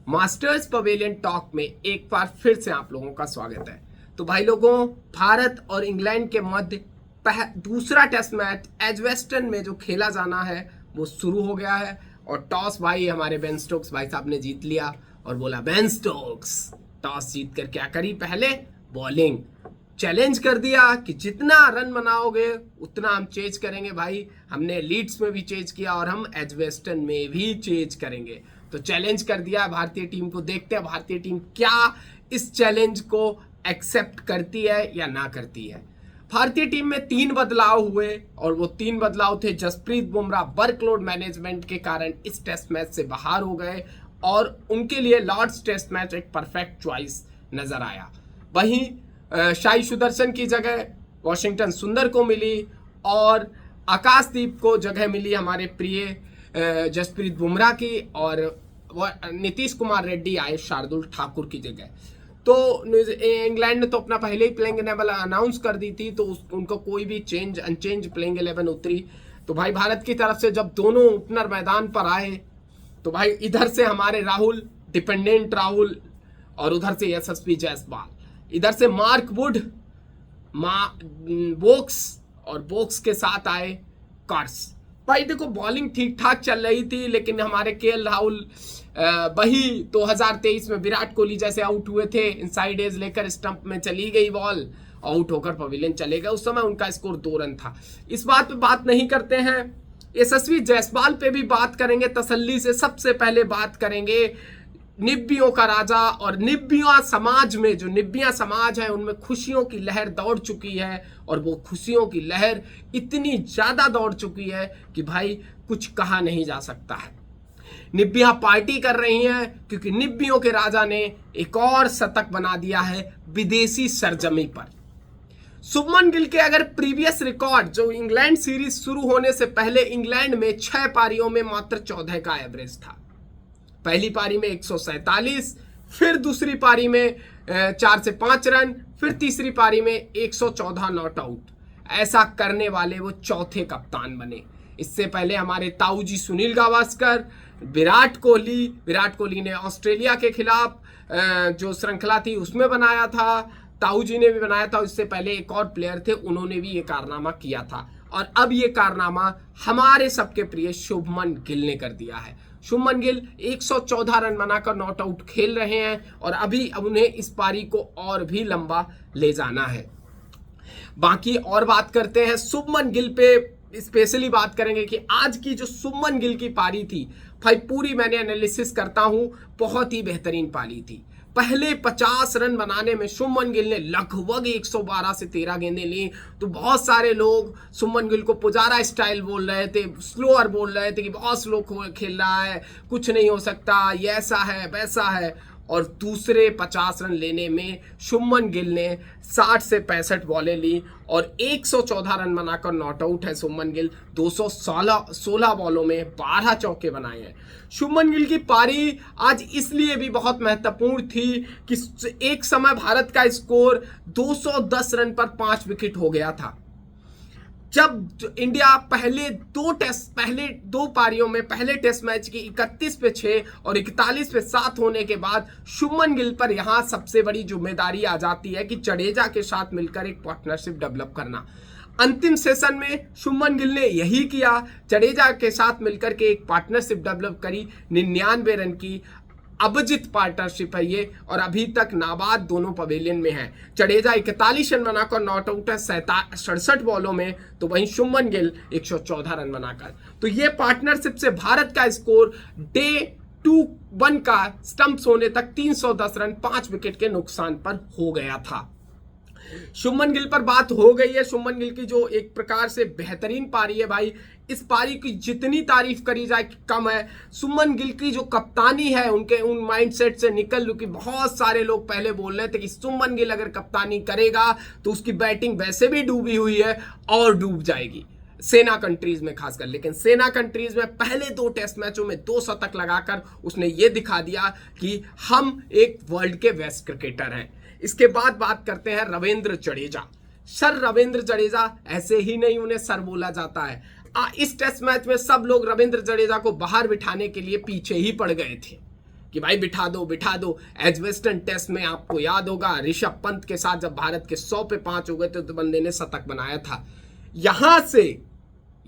Masters pavilion talk में एक बार फिर से आप लोगों का स्वागत है। तो भाई लोगों, भारत और इंग्लैंड के मध्य दूसरा टेस्ट मैच एजवेस्टन में जो खेला जाना है वो शुरू हो गया है और टॉस भाई हमारे बेन स्टोक्स भाई साहब ने जीत लिया और बोला बेन स्टोक्स टॉस जीत कर क्या करी, पहले बॉलिंग चैलेंज कर दिया कि जितना रन बनाओगे उतना हम चेज करेंगे। भाई हमने लीड्स में भी चेज किया और हम एजवेस्टन में भी चेज करेंगे, तो चैलेंज कर दिया भारतीय टीम को। देखते हैं भारतीय टीम क्या इस चैलेंज को एक्सेप्ट करती है या ना करती है। भारतीय टीम में 3 बदलाव हुए और वो 3 बदलाव थे जसप्रीत बुमराह वर्कलोड मैनेजमेंट के कारण इस टेस्ट मैच से बाहर हो गए और उनके लिए लॉर्ड्स टेस्ट मैच एक परफेक्ट चॉइस नजर आया। वहीं शाई सुदर्शन की जगह वॉशिंगटन सुंदर को मिली और आकाशदीप को जगह मिली हमारे प्रिय जसप्रीत बुमराह की, और नीतीश कुमार रेड्डी आए शार्दुल ठाकुर की जगह। तो इंग्लैंड ने तो अपना पहले ही प्लेइंग 11 अनाउंस कर दी थी, तो उनको कोई भी अनचेंज प्लेइंग 11 उतरी। तो भाई भारत की तरफ से जब दोनों ओपनर मैदान पर आए तो भाई इधर से हमारे राहुल, डिपेंडेंट राहुल, और उधर से यशस्वी जायसवाल, इधर से मार्क वुड, बोक्स, और बोक्स के साथ आए कार्स। भाई देखो बॉलिंग ठीक ठाक चल रही थी, लेकिन हमारे केएल राहुल वही 2023 में विराट कोहली जैसे आउट हुए थे, इनसाइड एज लेकर स्टंप में चली गई बॉल, आउट होकर पवेलियन चले गए। उस समय उनका स्कोर 2 रन था। इस बात पे बात नहीं करते हैं, यशस्वी जायसवाल पे भी बात करेंगे तसल्ली से। सबसे पहले बात करेंगे निब्बियों का राजा, और निब्बिया समाज में जो निब्बिया समाज है उनमें खुशियों की लहर दौड़ चुकी है, और वो खुशियों की लहर इतनी ज्यादा दौड़ चुकी है कि भाई कुछ कहा नहीं जा सकता है। निब्बिया पार्टी कर रही हैं क्योंकि निब्बियों के राजा ने एक और शतक बना दिया है विदेशी सरजमी पर। शुभमन गिल के अगर प्रीवियस रिकॉर्ड जो इंग्लैंड सीरीज शुरू होने से पहले इंग्लैंड में 6 पारियों में मात्र 14 का एवरेज था। पहली पारी में 147, फिर दूसरी पारी में 4 से 5 रन, फिर तीसरी पारी में 114 नॉट आउट। ऐसा करने वाले वो चौथे कप्तान बने। इससे पहले हमारे ताऊजी सुनील गावस्कर, विराट कोहली ने ऑस्ट्रेलिया के खिलाफ जो श्रृंखला थी उसमें बनाया था, ताऊ जी ने भी बनाया था। इससे पहले एक और प्लेयर थे, उन्होंने भी ये कारनामा किया था, और अब ये कारनामा हमारे सबके प्रिय शुभमन गिल ने कर दिया है। शुभमन गिल 114 रन बनाकर नॉट आउट खेल रहे हैं और अभी अब उन्हें इस पारी को और भी लंबा ले जाना है। बाकी और बात करते हैं शुभमन गिल पे, स्पेशली बात करेंगे कि आज की जो शुभमन गिल की पारी थी भाई, पूरी मैंने एनालिसिस करता हूं, बहुत ही बेहतरीन पारी थी। पहले 50 रन बनाने में शुभमन गिल ने लगभग 112 से 13 गेंदें ली। तो बहुत सारे लोग शुभमन गिल को पुजारा स्टाइल बोल रहे थे, स्लोअर बोल रहे थे कि बहुत स्लो खेल रहा है, कुछ नहीं हो सकता, ये ऐसा है वैसा है। और दूसरे 50 रन लेने में शुभमन गिल ने 60 से 65 बॉलें ली और 114 रन बनाकर नॉट आउट है शुभमन गिल। 216 बॉलों में 12 चौके बनाए हैं। शुभमन गिल की पारी आज इसलिए भी बहुत महत्वपूर्ण थी कि एक समय भारत का स्कोर 210 रन पर 5 विकेट हो गया था। जब इंडिया पहले दो पारियों में पहले टेस्ट मैच की 31 पे 6 और 41 पे 7 होने के बाद शुभमन गिल पर यहां सबसे बड़ी जिम्मेदारी आ जाती है कि जडेजा के साथ मिलकर एक पार्टनरशिप डेवलप करना। अंतिम सेशन में शुभमन गिल ने यही किया, जडेजा के साथ मिलकर के एक पार्टनरशिप डेवलप करी। 99 रन की अभिजीत पार्टनरशिप है ये, और अभी तक नाबाद दोनों पवेलियन में है। जडेजा 41 रन बनाकर नॉट आउट है 67 बॉलों में, तो वहीं शुभमन गिल 114 रन बनाकर। तो ये पार्टनरशिप से भारत का स्कोर डे 2-1 का स्टंप्स होने तक 310 रन 5 विकेट के नुकसान पर हो गया था। शुभमन गिल पर बात हो गई है। शुभमन गिल की जो एक प्रकार से बेहतरीन पारी है भाई, इस पारी की जितनी तारीफ करी जाए कम है। शुभमन गिल की जो कप्तानी है उनके उन माइंडसेट से निकल चुकी। बहुत सारे लोग पहले बोल रहे थे कि शुभमन गिल अगर कप्तानी करेगा तो उसकी बैटिंग वैसे भी डूबी हुई है और डूब जाएगी सेना कंट्रीज में खासकर। लेकिन सेना कंट्रीज में पहले 2 टेस्ट मैचों में 2 शतक लगाकर उसने ये दिखा दिया कि हम एक वर्ल्ड के बेस्ट क्रिकेटर हैं। इसके बाद बात करते हैं रविंद्र जडेजा। सर रविंद्र जडेजा, ऐसे ही नहीं उन्हें सर बोला जाता है। इस टेस्ट मैच में सब लोग रविंद्र जडेजा को बाहर बिठाने के लिए पीछे ही पड़ गए थे। कि भाई बिठा दो बिठा दो। एजवेस्टन टेस्ट में आपको याद होगा ऋषभ पंत के साथ जब भारत के 100 पे 5 हो गए थे तो बंदे ने शतक बनाया था। यहां से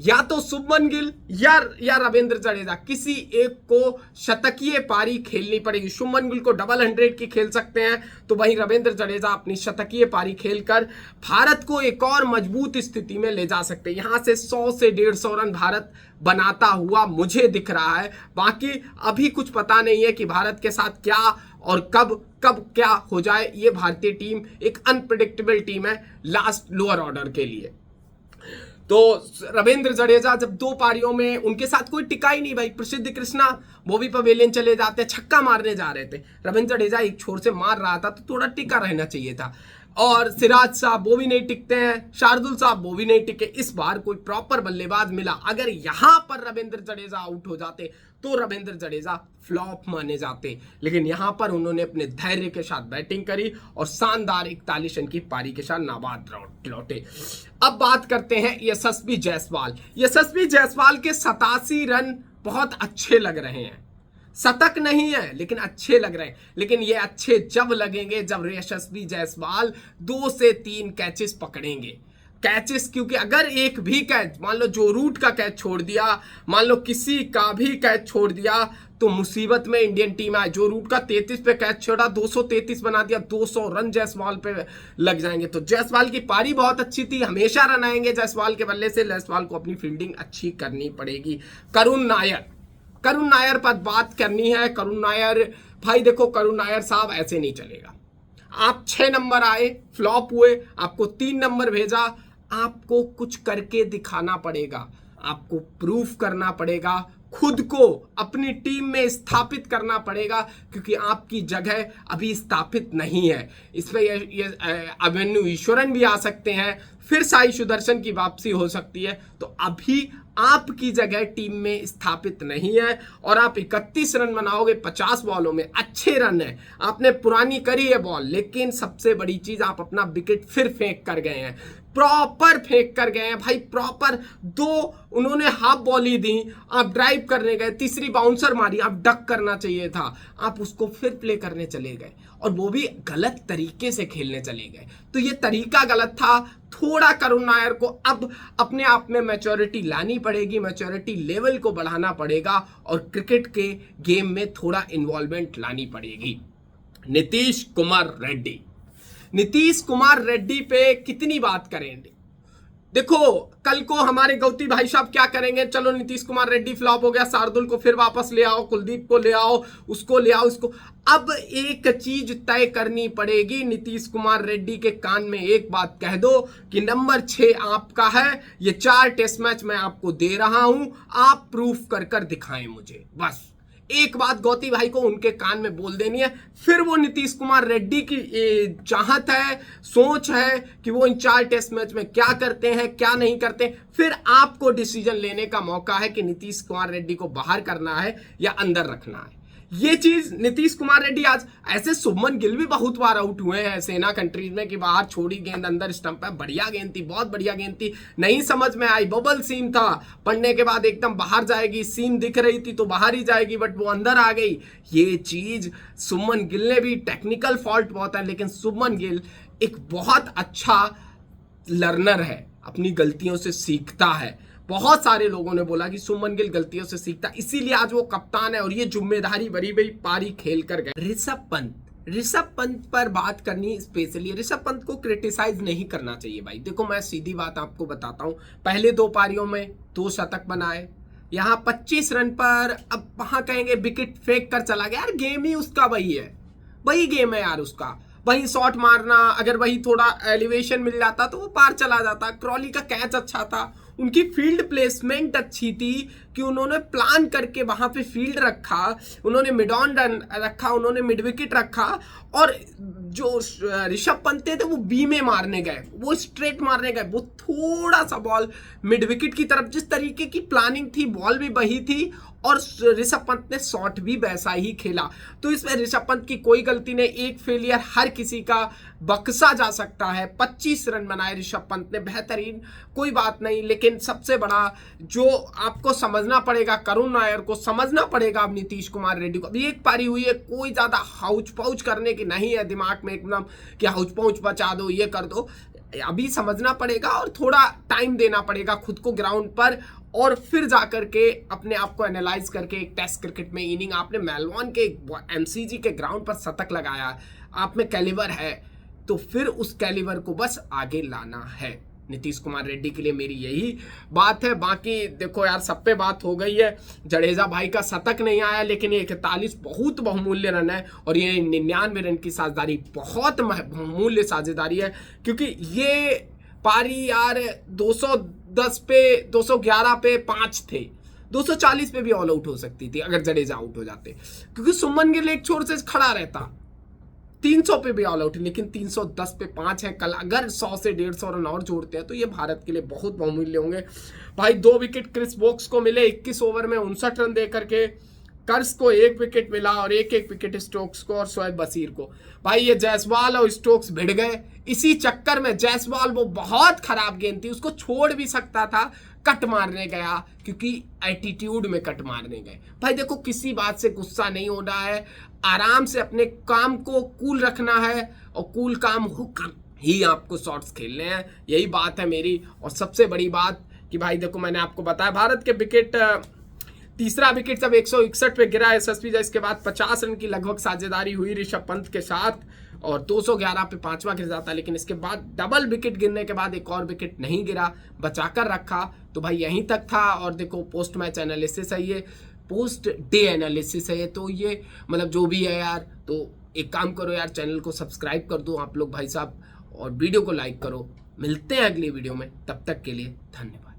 या तो शुभमन गिल या रविंद्र जडेजा किसी एक को शतकीय पारी खेलनी पड़ेगी। शुभमन गिल को डबल 100 की खेल सकते हैं तो वहीं रविंद्र जडेजा अपनी शतकीय पारी खेलकर भारत को एक और मजबूत स्थिति में ले जा सकते हैं। यहां से 100 से 150 रन भारत बनाता हुआ मुझे दिख रहा है। बाकी अभी कुछ पता नहीं है कि भारत के साथ क्या और कब क्या हो जाए। ये भारतीय टीम एक अनप्रिडिक्टेबल टीम है लास्ट लोअर ऑर्डर के लिए। तो रविंद्र जडेजा जब 2 पारियों में उनके साथ कोई टिका ही नहीं भाई। प्रसिद्ध कृष्णा वो भी पवेलियन चले जाते, छक्का मारने जा रहे थे, रविंद्र जडेजा एक छोर से मार रहा था तो थोड़ा टिका रहना चाहिए था। और सिराज साहब वो भी नहीं टिकते हैं, शार्दुल साहब वो भी नहीं टिके। इस बार कोई प्रॉपर बल्लेबाज मिला। अगर यहां पर रविंद्र जडेजा आउट हो जाते तो रविंद्र जडेजा फ्लॉप माने जाते, लेकिन यहां पर उन्होंने अपने धैर्य के साथ बैटिंग करी और शानदार 41 रन की पारी के साथ नाबाद लौटे। अब बात करते हैं यशस्वी जायसवाल। यशस्वी जायसवाल के 87 रन बहुत अच्छे लग रहे हैं, शतक नहीं है लेकिन अच्छे लग रहे हैं। लेकिन ये अच्छे जब लगेंगे जब यशस्वी जायसवाल 2 से 3 कैचेस पकड़ेंगे। कैचेस क्योंकि अगर एक भी कैच, मान लो जो रूट का कैच छोड़ दिया, मान लो किसी का भी कैच छोड़ दिया तो मुसीबत में इंडियन टीम आए। जो रूट का 33 पे कैच छोड़ा 233 बना दिया, 200 रन जायसवाल पे लग जाएंगे। तो जायसवाल की पारी बहुत अच्छी थी, हमेशा रन आएंगे जायसवाल के बल्ले से। जायसवाल को अपनी फील्डिंग अच्छी करनी पड़ेगी। करुण नायर पर बात करनी है। करुण नायर भाई देखो, करुण नायर साहब ऐसे नहीं चलेगा। आप 6 नंबर आए, फ्लॉप हुए, आपको 3 नंबर भेजा, आपको कुछ करके दिखाना पड़ेगा, आपको प्रूफ करना पड़ेगा, खुद को अपनी टीम में स्थापित करना पड़ेगा क्योंकि आपकी जगह अभी स्थापित नहीं है। इसमें ये अभिमन्यु ईश्वरन भी आ सकते हैं, फिर साई सुदर्शन की वापसी हो सकती है। तो अभी आपकी जगह टीम में स्थापित नहीं है और आप 31 रन बनाओगे 50 बॉलों में, अच्छे रन है, आपने पुरानी करी है बॉल। लेकिन सबसे बड़ी चीज आप अपना विकेट फिर फेंक कर गए हैं, प्रॉपर फेंक कर गए हैं भाई, प्रॉपर। 2 उन्होंने हाफ बॉल ही दी, आप ड्राइव करने गए, तीसरी बाउंसर मारी, आप डक करना चाहिए था, आप उसको फिर प्ले करने चले गए और वो भी गलत तरीके से खेलने चले गए। तो ये तरीका गलत था। थोड़ा करुण नायर को अब अपने आप में मैच्योरिटी लानी पड़ेगी, मैच्योरिटी लेवल को बढ़ाना पड़ेगा और क्रिकेट के गेम में थोड़ा इन्वॉल्वमेंट लानी पड़ेगी। नीतीश कुमार रेड्डी पे कितनी बात करेंगे। देखो कल को हमारे गौती भाई साहब क्या करेंगे, चलो नीतीश कुमार रेड्डी फ्लॉप हो गया, शार्दुल को फिर वापस ले आओ, कुलदीप को ले आओ, उसको ले आओ, इसको। अब एक चीज तय करनी पड़ेगी, नीतीश कुमार रेड्डी के कान में एक बात कह दो कि नंबर 6 आपका है, ये 4 टेस्ट मैच मैं आपको दे रहा हूं, आप प्रूफ कर दिखाएं मुझे। बस एक बात गौती भाई को उनके कान में बोल देनी है। फिर वो नीतीश कुमार रेड्डी की चाहत है, सोच है कि वो इन 4 टेस्ट मैच में क्या करते हैं क्या नहीं करते। फिर आपको डिसीजन लेने का मौका है कि नीतीश कुमार रेड्डी को बाहर करना है या अंदर रखना है। ये चीज नीतीश कुमार रेड्डी आज, ऐसे शुभमन गिल भी बहुत बार आउट हुए हैं सेना कंट्रीज में कि बाहर छोड़ी गेंद अंदर स्टंप है, बढ़िया गेंद थी, बहुत बढ़िया गेंद थी, नहीं समझ में आई, बबल सीम था, पढ़ने के बाद एकदम बाहर जाएगी, सीम दिख रही थी तो बाहर ही जाएगी, बट वो अंदर आ गई। ये चीज शुभमन गिल ने भी, टेक्निकल फॉल्ट बहुत है लेकिन शुभमन गिल एक बहुत अच्छा लर्नर है, अपनी गलतियों से सीखता है। बहुत सारे लोगों ने बोला कि शुभमन गिल गलतियों से सीखता, इसीलिए आज वो कप्तान है और ये जिम्मेदारी बड़ी बड़ी पारी खेल कर गए। ऋषभ पंत पर बात करनी स्पेशली, ऋषभ पंत को क्रिटिसाइज नहीं करना चाहिए भाई। देखो मैं सीधी बात आपको बताता हूं, पहले 2 पारियों में 2 शतक बनाए, यहाँ 25 रन पर, अब वहां कहेंगे विकेट फेंक कर चला गया। यार गेम ही उसका वही है, वही गेम है यार उसका, वही शॉट मारना, अगर वही थोड़ा एलिवेशन मिल जाता तो वो पार चला जाता। क्रॉली का कैच अच्छा था, उनकी फील्ड प्लेसमेंट अच्छी थी कि उन्होंने प्लान करके वहां पे फील्ड रखा, उन्होंने मिड ऑन रन रखा, उन्होंने मिड विकेट रखा और जो ऋषभ पंत थे वो बी में मारने गए, वो स्ट्रेट मारने गए, वो थोड़ा सा बॉल मिड विकेट की तरफ, जिस तरीके की प्लानिंग थी बॉल भी वही थी और ऋषभ पंत ने शॉट भी वैसा ही खेला। तो इसमें ऋषभ पंत की कोई गलती नहीं, एक फेलियर हर किसी का बख्शा जा सकता है। 25 रन बनाए ऋषभ पंत ने, बेहतरीन, कोई बात नहीं। लेकिन सबसे बड़ा जो आपको समझ समझना पड़ेगा करुण नायर को, समझना पड़ेगा अब नीतीश कुमार रेड्डी को। अभी एक पारी हुई है, कोई ज्यादा हाउच पाउच करने की नहीं है दिमाग में एकदम कि हाउच पाउच बचा दो, ये कर दो। अभी समझना पड़ेगा और थोड़ा टाइम देना पड़ेगा खुद को ग्राउंड पर, और फिर जाकर के अपने आप को एनालाइज करके एक टेस्ट क्रिकेट में इनिंग आपने मेलबोर्न के एमसीजी के ग्राउंड पर शतक लगाया, आप में कैलिबर है, तो फिर उस कैलिबर को बस आगे लाना है। नीतीश कुमार रेड्डी के लिए मेरी यही बात है। बाकी देखो यार, सब पे बात हो गई है। जडेजा भाई का शतक नहीं आया, लेकिन ये 41 बहुत बहुमूल्य रन है और ये 99 रन की साझेदारी बहुत बहुमूल्य साझेदारी है, क्योंकि ये पारी यार 210 पे 211 पे 5 थे, 240 पे भी ऑल आउट हो सकती थी अगर जडेजा आउट हो जाते, क्योंकि सुमन गिल एक छोर से खड़ा रहता, 300 पे भी ऑल आउट, लेकिन 310 पे 5 है। कल अगर 100 से 150 रन और जोड़ते हैं तो ये भारत के लिए बहुत बहुमूल्य होंगे भाई। 2 विकेट क्रिस वोक्स को मिले 21 ओवर में 59 रन दे करके, कर्स को 1 विकेट मिला और एक विकेट स्टोक्स को और शोएब बशीर को। भाई ये जायसवाल और स्टोक्स भिड़ गए इसी चक्कर में। जायसवाल वो बहुत खराब गेंद थी, उसको छोड़ भी सकता था, कट मारने गया क्योंकि एटीट्यूड में कट मारने गए। भाई देखो, किसी बात से गुस्सा नहीं होना है, आराम से अपने काम को कूल रखना है और कूल काम होकर ही आपको शॉट्स खेलने हैं, यही बात है मेरी। और सबसे बड़ी बात कि भाई देखो, मैंने आपको बताया भारत के विकेट, तीसरा विकेट जब 161 पे गिरा यशस्वी जायसवाल के बाद 50 रन की लगभग साझेदारी हुई ऋषभ पंत के साथ और 211 पे 5वां गिर जाता, लेकिन इसके बाद डबल विकेट गिरने के बाद एक और विकेट नहीं गिरा, बचाकर रखा। तो भाई यहीं तक था। और देखो, पोस्ट मैच एनालिसिस है ये, पोस्ट डे एनालिसिस है ये, तो ये मतलब जो भी है यार, तो एक काम करो यार, चैनल को सब्सक्राइब कर दो आप लोग भाई साहब, और वीडियो को लाइक करो। मिलते हैं अगली वीडियो में, तब तक के लिए धन्यवाद।